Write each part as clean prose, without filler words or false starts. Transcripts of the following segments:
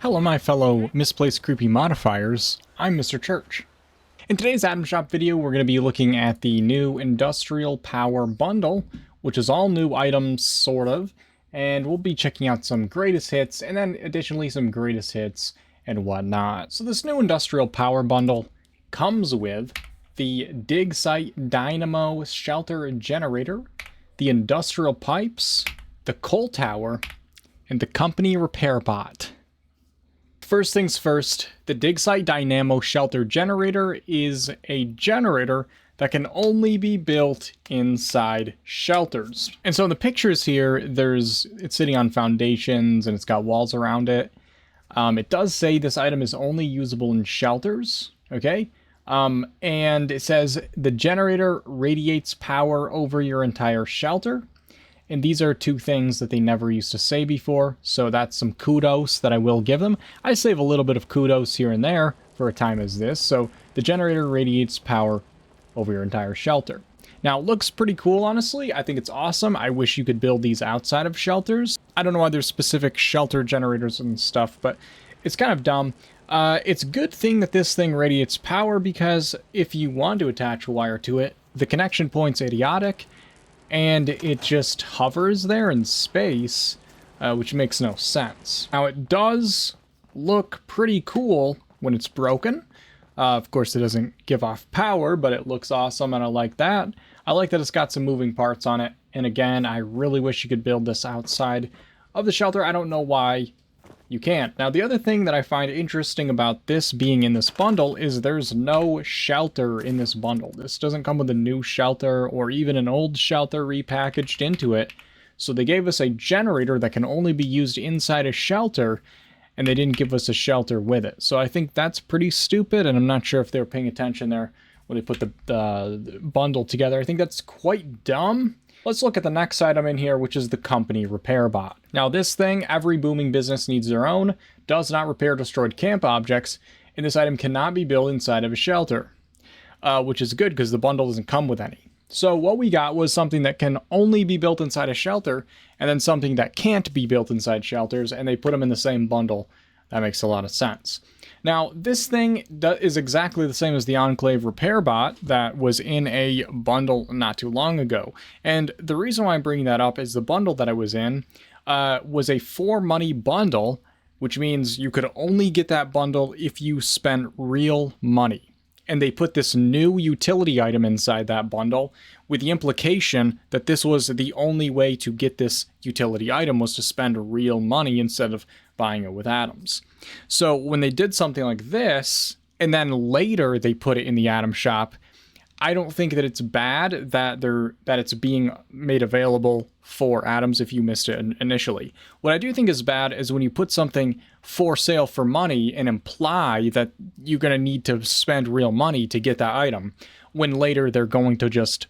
Hello my fellow misplaced creepy modifiers, I'm Mr. Church. In today's Atom Shop video we're going to be looking at the new Industrial Power Bundle, which is all new items, sort of, and we'll be checking out some greatest hits, and then additionally some greatest hits and whatnot. So this new Industrial Power Bundle comes with the Dig Site Dynamo Shelter Generator, the Industrial Pipes, the Coal Tower, and the Company Repair Bot. First things first, the Dig Site Dynamo Shelter Generator is a generator that can only be built inside shelters. And so in the pictures here, it's sitting on foundations and it's got walls around it. It does say this item is only usable in shelters, okay? And it says the generator radiates power over your entire shelter. And these are two things that they never used to say before, so that's some kudos that I will give them. I save a little bit of kudos here and there for a time as this. So the generator radiates power over your entire shelter. Now, it looks pretty cool, honestly. I think it's awesome. I wish you could build these outside of shelters. I don't know why there's specific shelter generators and stuff, but it's kind of dumb. It's a good thing that this thing radiates power, because if you want to attach a wire to it, the connection point's idiotic, and it just hovers there in space, which makes no sense. Now, it does look pretty cool when it's broken. Of course, it doesn't give off power, but it looks awesome, and I like that. I like that it's got some moving parts on it, and again, I really wish you could build this outside of the shelter. I don't know why you can't. Now, the other thing that I find interesting about this being in this bundle is there's no shelter in this bundle. This doesn't come with a new shelter or even an old shelter repackaged into it. So they gave us a generator that can only be used inside a shelter, and they didn't give us a shelter with it. So I think that's pretty stupid, and I'm not sure if they were paying attention there when they put the bundle together. I think that's quite dumb. Let's look at the next item in here, which is the Company Repair Bot. Now, this thing, every booming business needs their own, does not repair destroyed camp objects, and this item cannot be built inside of a shelter, which is good because the bundle doesn't come with any. So what we got was something that can only be built inside a shelter, and then something that can't be built inside shelters, and they put them in the same bundle. That makes a lot of sense. Now, this thing is exactly the same as the Enclave Repair Bot that was in a bundle not too long ago. And the reason why I'm bringing that up is the bundle that I was in was a for money bundle, which means you could only get that bundle if you spent real money. And they put this new utility item inside that bundle with the implication that this was the only way to get this utility item was to spend real money instead of buying it with atoms. So when they did something like this, and then later they put it in the Atom Shop, I don't think that it's bad that it's being made available for atoms if you missed it initially. What I do think is bad is when you put something for sale for money and imply that you're going to need to spend real money to get that item, when later they're going to just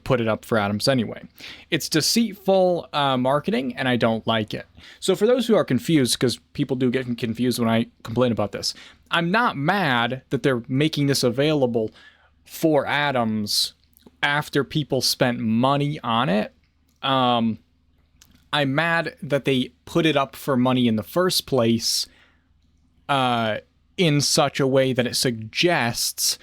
put it up for atoms anyway. It's deceitful marketing, and I don't like it. So for those who are confused, because people do get confused when I complain about this, I'm not mad that they're making this available for atoms after people spent money on it. I'm mad that they put it up for money in the first place in such a way that it suggests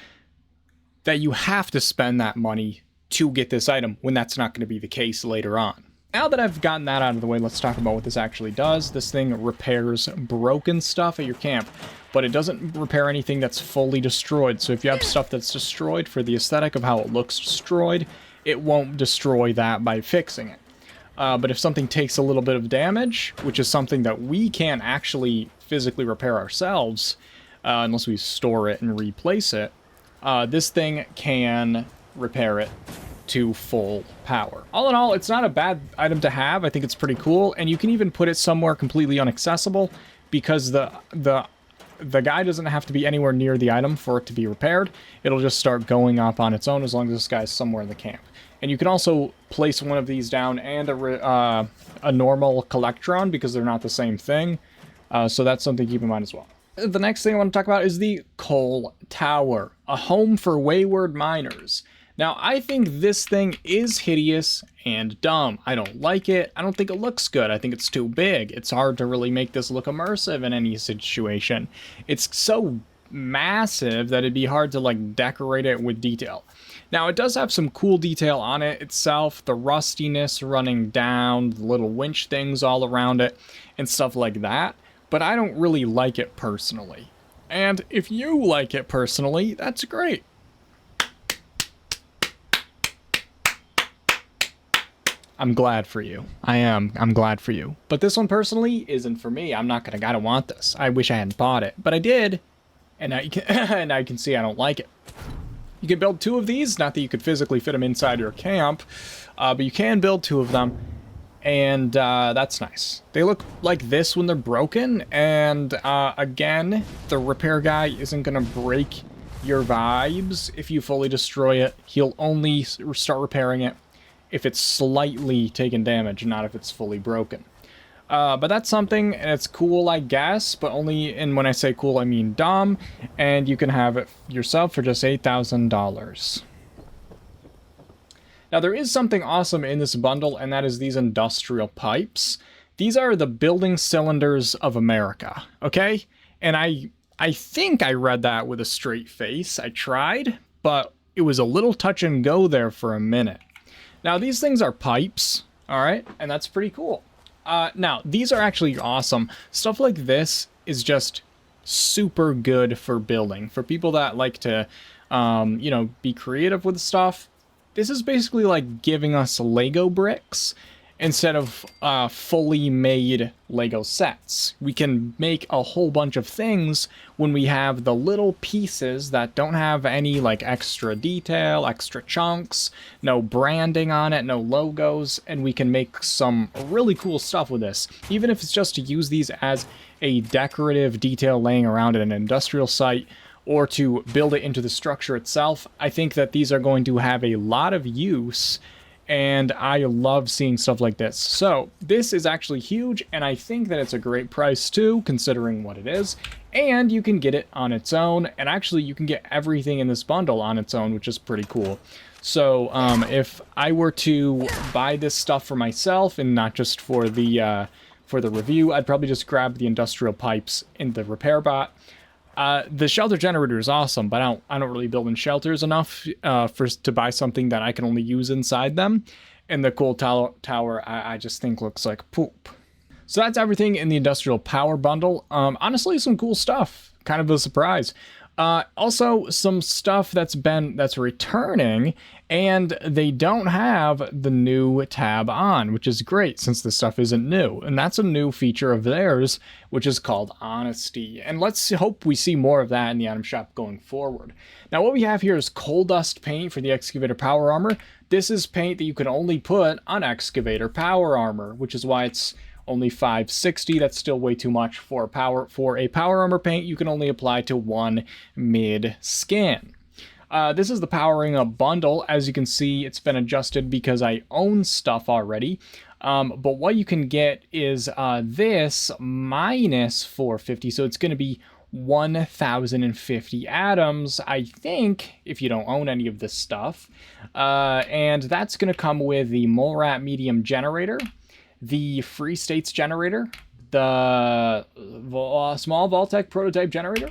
that you have to spend that money to get this item when that's not going to be the case later on. Now that I've gotten that out of the way, let's talk about what this actually does. This thing repairs broken stuff at your camp, but it doesn't repair anything that's fully destroyed. So if you have stuff that's destroyed for the aesthetic of how it looks destroyed, it won't destroy that by fixing it. But if something takes a little bit of damage, which is something that we can't actually physically repair ourselves, unless we store it and replace it, this thing can repair it to full power. All in all, it's not a bad item to have. I think it's pretty cool, and you can even put it somewhere completely inaccessible because the guy doesn't have to be anywhere near the item for it to be repaired. It'll just start going up on its own as long as this guy's somewhere in the camp. And you can also place one of these down and a normal Collectron because they're not the same thing. So that's something to keep in mind as well. The next thing I want to talk about is the Coal Tower, a home for wayward miners. Now, I think this thing is hideous and dumb. I don't like it. I don't think it looks good. I think it's too big. It's hard to really make this look immersive in any situation. It's so massive that it'd be hard to like decorate it with detail. Now, it does have some cool detail on it itself, the rustiness running down, the little winch things all around it, and stuff like that, but I don't really like it personally. And if you like it personally, that's great. I'm glad for you. I'm glad for you. But this one personally isn't for me. I don't want this. I wish I hadn't bought it, but I did. And now you can, and now you can see I don't like it. You can build 2 of these, not that you could physically fit them inside your camp, but you can build 2 of them, and that's nice. They look like this when they're broken, and again, the repair guy isn't going to break your vibes if you fully destroy it. He'll only start repairing it if it's slightly taken damage, not if it's fully broken. But that's something, and it's cool, I guess, but only, and when I say cool, I mean dumb, and you can have it yourself for just $8,000. Now, there is something awesome in this bundle, and that is these industrial pipes. These are the building cylinders of America, okay? And I think I read that with a straight face. I tried, but it was a little touch and go there for a minute. Now, these things are pipes, all right? And that's pretty cool. Now, these are actually awesome. Stuff like this is just super good for building. For people that like to, you know, be creative with stuff, this is basically like giving us Lego bricks instead of fully made Lego sets. We can make a whole bunch of things when we have the little pieces that don't have any like extra detail, extra chunks, no branding on it, no logos, and we can make some really cool stuff with this. Even if it's just to use these as a decorative detail laying around at an industrial site, or to build it into the structure itself, I think that these are going to have a lot of use, and I love seeing stuff like this. So this is actually huge, and I think that it's a great price too, considering what it is, and you can get it on its own, and actually you can get everything in this bundle on its own, which is pretty cool. So if I were to buy this stuff for myself and not just for the review, I'd probably just grab the industrial pipes in the repair bot. The shelter generator is awesome, but I don't really build in shelters enough to buy something that I can only use inside them. And the cool tower, I just think looks like poop. So that's everything in the industrial power bundle. Honestly, some cool stuff. Kind of a surprise. Also, some stuff that's returning, and they don't have the new tab on, which is great since this stuff isn't new. And that's a new feature of theirs, which is called Honesty. And let's hope we see more of that in the item shop going forward. Now, what we have here is coal dust paint for the excavator power armor. This is paint that you can only put on excavator power armor, which is why it's only $560. That's still way too much for a power armor paint. You can only apply to one mid skin. This is the powering up bundle. As you can see, it's been adjusted because I own stuff already. But what you can get is this minus 450. So it's going to be 1,050 atoms, I think, if you don't own any of this stuff. And that's going to come with the Molerat medium generator, the Free States generator, the small Vaultec prototype generator,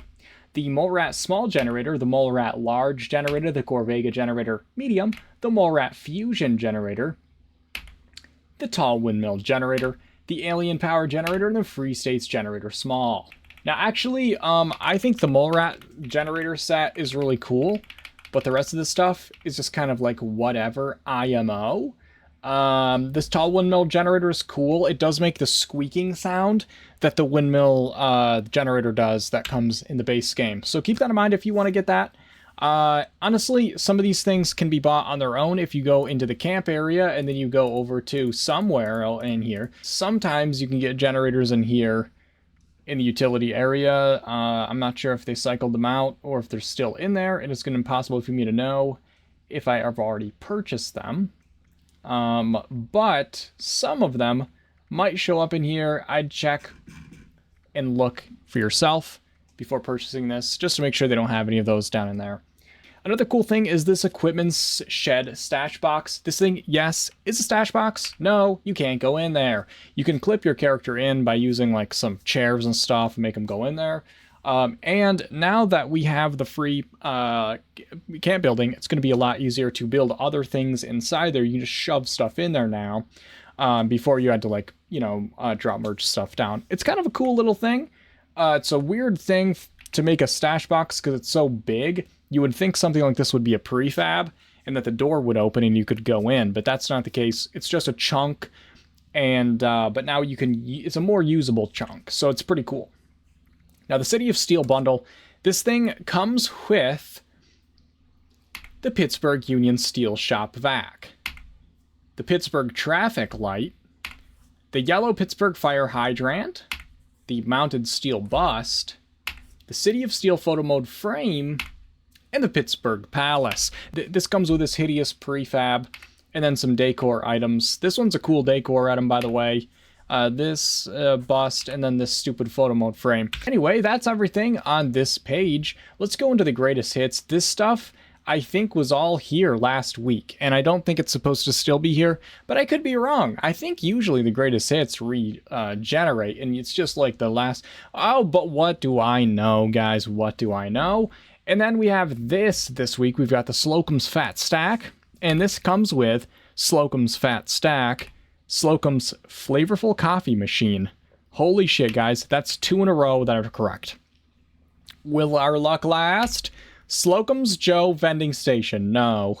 the Molerat small generator, the Molerat large generator, the Corvega generator medium, the Molerat fusion generator, the tall windmill generator, the alien power generator, and the Free States generator small. Now, actually, I think the Molerat generator set is really cool, but the rest of this stuff is just kind of like whatever, IMO. This tall windmill generator is cool. It does make the squeaking sound that the windmill generator does that comes in the base game. So keep that in mind if you want to get that. Honestly, some of these things can be bought on their own if you go into the camp area and then you go over to somewhere in here. Sometimes you can get generators in here in the utility area. I'm not sure if they cycled them out or if they're still in there, and it's going to be impossible for me to know if I have already purchased them. But some of them might show up in here. I'd check and look for yourself before purchasing this, just to make sure they don't have any of those down in there. Another cool thing is this equipment's shed stash box. This thing, yes, is a stash box. No, you can't go in there. You can clip your character in by using like some chairs and stuff and make them go in there. And now that we have the free camp building, it's going to be a lot easier to build other things inside there. You can just shove stuff in there now before you had to, like, you know, drop merge stuff down. It's kind of a cool little thing. It's a weird thing to make a stash box because it's so big. You would think something like this would be a prefab and that the door would open and you could go in, but that's not the case. It's just a chunk, and but now you can, it's a more usable chunk, so it's pretty cool. Now, the City of Steel bundle, this thing comes with the Pittsburgh Union Steel Shop vac, the Pittsburgh traffic light, the yellow Pittsburgh fire hydrant, the mounted steel bust, the City of Steel photo mode frame, and the Pittsburgh Palace. This comes with this hideous prefab, and then some decor items. This one's a cool decor item, by the way. This bust, and then this stupid photo mode frame. Anyway, that's everything on this page. Let's go into the greatest hits. This stuff, I think, was all here last week, and I don't think it's supposed to still be here, but I could be wrong. I think usually the greatest hits regenerate, and it's just like the last... Oh, but what do I know, guys? What do I know? And then we have this week. We've got the Slocums Fat Stack, and this comes with Slocums Fat Stack, Slocums Flavorful Coffee Machine. Holy shit, guys. That's 2 in a row that are correct. Will our luck last? Slocums Joe Vending Station. No.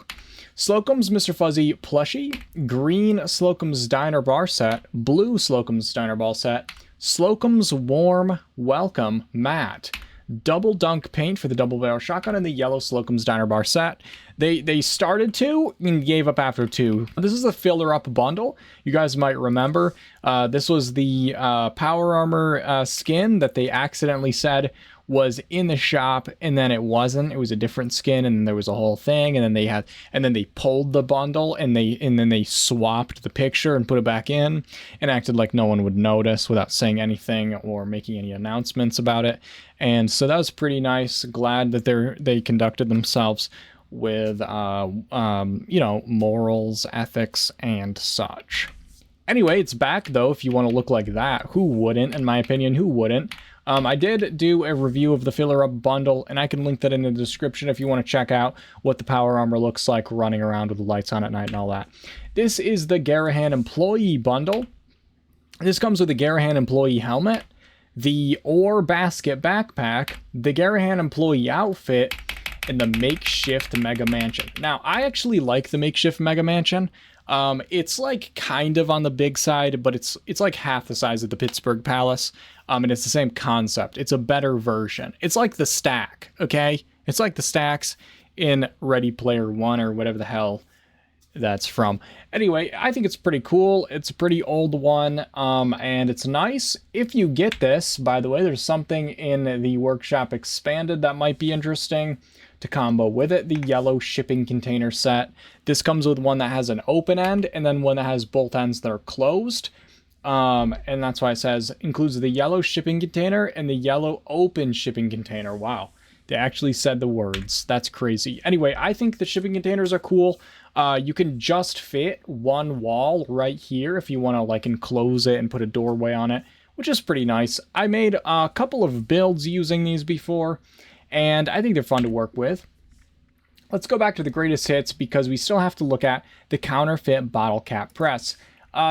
Slocums Mr. Fuzzy Plushie. Green Slocums Diner Bar Set. Blue Slocums Diner Bar Set. Slocums Warm Welcome Mat. Double dunk paint for the double barrel shotgun, and the yellow Slocums Diner Bar set. They started 2 and gave up after 2. This is a filler up bundle. You guys might remember this was the power armor skin that they accidentally said was in the shop, and then it wasn't. It was a different skin, and there was a whole thing, and then they pulled the bundle, and then they swapped the picture and put it back in and acted like no one would notice without saying anything or making any announcements about it. And so that was pretty nice. Glad that they conducted themselves with you know, morals, ethics, and such. Anyway, it's back though. If you want to look like that, who wouldn't? In my opinion, who wouldn't? I did do a review of the filler up bundle, and I can link that in the description if you want to check out what the power armor looks like running around with the lights on at night and all that. This is the Garahan Employee bundle. This comes with the Garahan Employee helmet, the Ore Basket backpack, the Garahan Employee outfit, and the makeshift Mega Mansion. Now, I actually like the makeshift Mega Mansion. It's like kind of on the big side, but it's like half the size of the Pittsburgh Palace. And it's the same concept. It's a better version. It's like the stack, okay? It's like the stacks in Ready Player One or whatever the hell that's from. Anyway, I think it's pretty cool. It's a pretty old one, and it's nice. If you get this, by the way, there's something in the Workshop Expanded that might be interesting to combo with it. The yellow shipping container set. This comes with one that has an open end and then one that has both ends that are closed. And that's why it says includes the yellow shipping container and the yellow open shipping container. Wow. They actually said the words. That's crazy. Anyway, I think the shipping containers are cool. You can just fit one wall right here if you want to like enclose it and put a doorway on it, which is pretty nice. I made a couple of builds using these before, and I think they're fun to work with. Let's go back to the greatest hits because we still have to look at the counterfeit bottle cap press.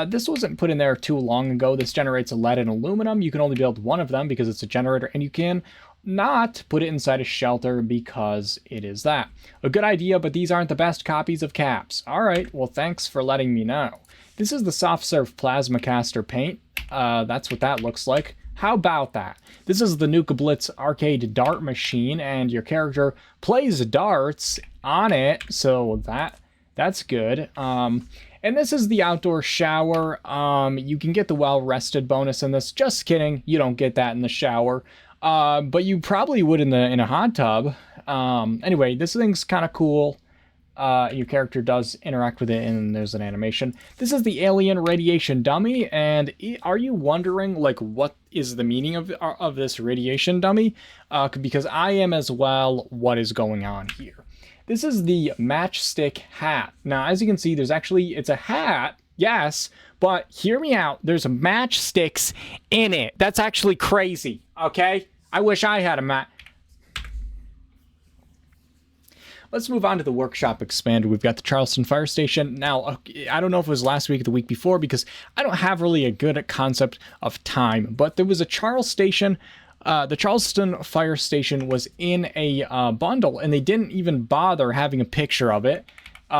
This wasn't put in there too long ago. This generates lead and aluminum. You can only build one of them because it's a generator, and you can not put it inside a shelter because it is that. A good idea, but these aren't the best copies of caps. Alright, well thanks for letting me know. This is the Soft Serve Plasma Caster paint. That's what that looks like. How about that? This is the Nuka Blitz arcade dart machine, and your character plays darts on it, so that's good. And this is the outdoor shower. You can get the well-rested bonus in this. Just kidding, you don't get that in the shower. But you probably would in a hot tub. Anyway, this thing's kind of cool. Your character does interact with it, and there's an animation. This is the alien radiation dummy, and are you wondering, like, what is the meaning of this radiation dummy? Because I am as well. What is going on here? This is the matchstick hat. Now, as you can see, it's a hat, yes, but hear me out. There's matchsticks in it. That's actually crazy, okay? I wish I had a Let's move on to the workshop expanded. We've got the Charleston Fire Station. Now, I don't know if it was last week or the week before because I don't have really a good concept of time, but there was a the Charleston Fire Station was in a bundle, and they didn't even bother having a picture of it.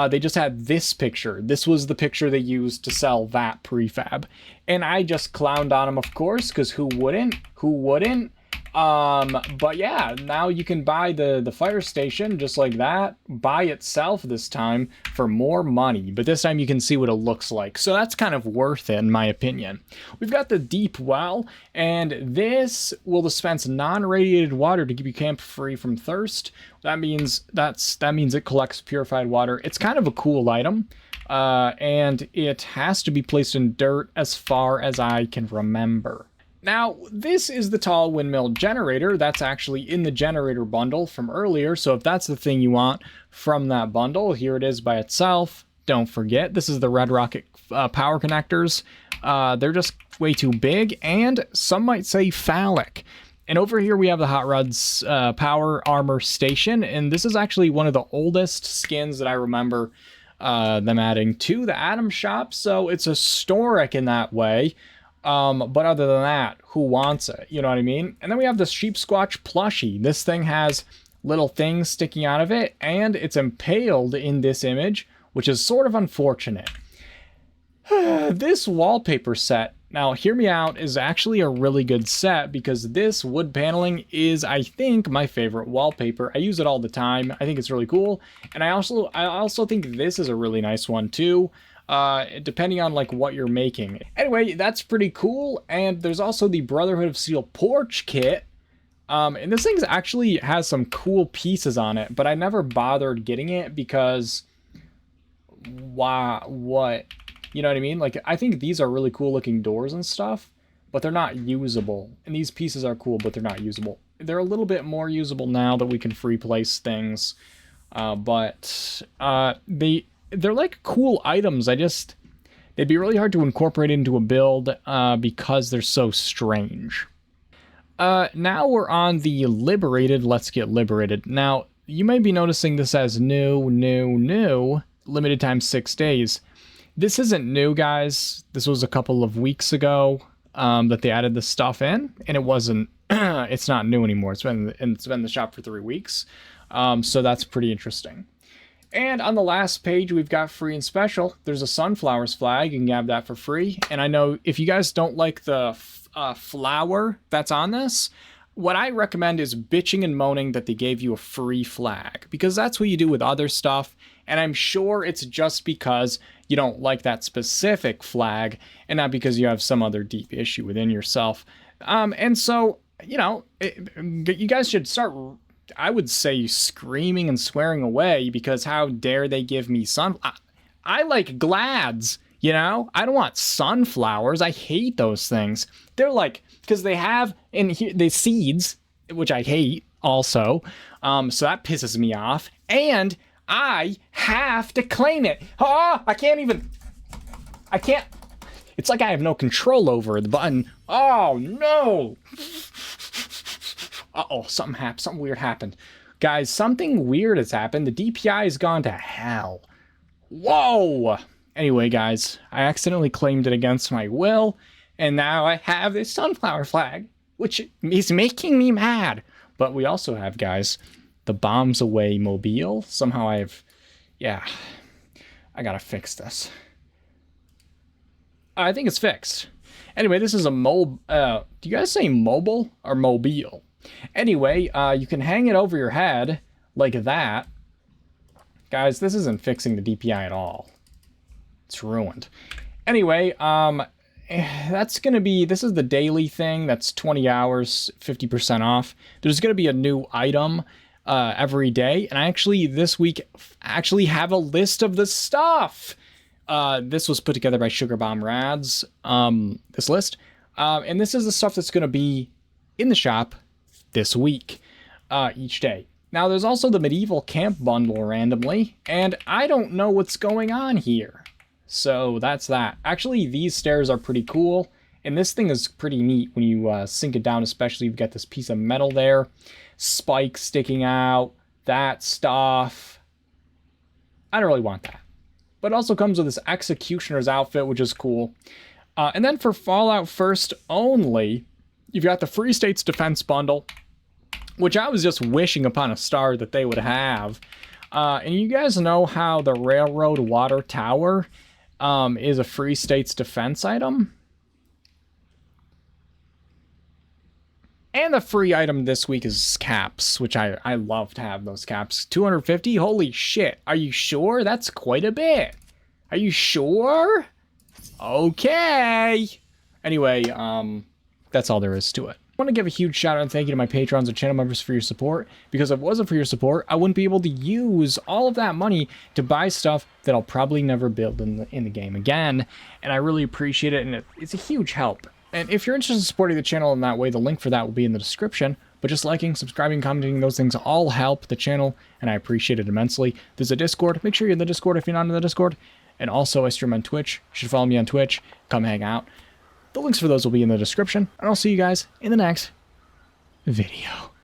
They just had this picture. This was the picture they used to sell that prefab. And I just clowned on them, of course, because who wouldn't? Who wouldn't? But yeah, now you can buy the fire station just like that by itself this time for more money. But this time you can see what it looks like. So that's kind of worth it in my opinion. We've got the deep well, and this will dispense non-radiated water to keep you camp free from thirst. That means it collects purified water. It's kind of a cool item. And it has to be placed in dirt as far as I can remember. Now, this is the tall windmill generator. That's actually in the generator bundle from earlier. So if that's the thing you want from that bundle, here it is by itself. Don't forget, this is the Red Rocket power connectors. They're just way too big, and some might say phallic. And over here we have the Hot Rods power armor station. And this is actually one of the oldest skins that I remember them adding to the Atom Shop. So it's historic in that way. But other than that, who wants it? You know what I mean? And then we have the Sheep Squatch plushie. This thing has little things sticking out of it, and it's impaled in this image, which is sort of unfortunate. This wallpaper set, now hear me out, is actually a really good set because this wood paneling is, I think, my favorite wallpaper. I use it all the time. I think it's really cool. And I also think this is a really nice one too. Depending on like what you're making. Anyway, that's pretty cool. And there's also the Brotherhood of Steel porch kit. And this thing actually has some cool pieces on it, but I never bothered getting it because why? What? You know what I mean? Like, I think these are really cool looking doors and stuff, but they're not usable. And these pieces are cool, but they're not usable. They're a little bit more usable now that we can free place things. They're like cool items. They'd be really hard to incorporate into a build because they're so strange. Now we're on the Liberated. Let's get Liberated. Now, you may be noticing this as new, limited time 6 days. This isn't new, guys. This was a couple of weeks ago that they added this stuff in, and it wasn't, it's not new anymore. It's been in the shop for 3 weeks. So that's pretty interesting. And on the last page, we've got free and special. There's a sunflowers flag. You can have that for free. And I know if you guys don't like the flower that's on this, what I recommend is bitching and moaning that they gave you a free flag, because that's what you do with other stuff. And I'm sure it's just because you don't like that specific flag and not because you have some other deep issue within yourself. And so, you know, you guys should start, I would say, screaming and swearing away, because how dare they give me I like glads, you know? I don't want sunflowers. I hate those things. They're like, because they have in here the seeds, which I hate also. So that pisses me off. And I have to claim it. Oh, I can't. It's like I have no control over the button. Oh, no. Uh-oh, something weird happened. Guys, something weird has happened. The DPI has gone to hell. Whoa. Anyway, guys, I accidentally claimed it against my will, and now I have this sunflower flag, which is making me mad. But we also have, guys, the Bombs Away mobile. Somehow I gotta fix this. I think it's fixed. Anyway, this is a do you guys say mobile or mobile? Anyway, you can hang it over your head like that. Guys, this isn't fixing the DPI at all. It's ruined. Anyway, this is the daily thing. That's 20 hours, 50% off. There's going to be a new item every day. And I actually, this week, have a list of the stuff. This was put together by Sugar Bomb Rads, this list. And this is the stuff that's going to be in the shop this week, each day. Now, there's also the medieval camp bundle randomly, and I don't know what's going on here. So that's that. Actually, these stairs are pretty cool, and this thing is pretty neat when you sink it down, especially you've got this piece of metal there, spikes sticking out, that stuff. I don't really want that. But it also comes with this Executioner's outfit, which is cool. And then for Fallout First only, you've got the Free States Defense Bundle, which I was just wishing upon a star that they would have. And you guys know how the Railroad Water Tower is a Free States Defense item? And the free item this week is caps, which I love to have those caps. 250? Holy shit. Are you sure? That's quite a bit. Are you sure? Okay. Anyway, that's all there is to it. I want to give a huge shout out and thank you to my patrons and channel members for your support, because if it wasn't for your support, I wouldn't be able to use all of that money to buy stuff that I'll probably never build in the game again, and I really appreciate it, and it's a huge help. And if you're interested in supporting the channel in that way, the link for that will be in the description, but just liking, subscribing, commenting, those things all help the channel, and I appreciate it immensely. There's a Discord. Make sure you're in the Discord if you're not in the Discord, and also I stream on Twitch. You should follow me on Twitch. Come hang out. The links for those will be in the description, and I'll see you guys in the next video.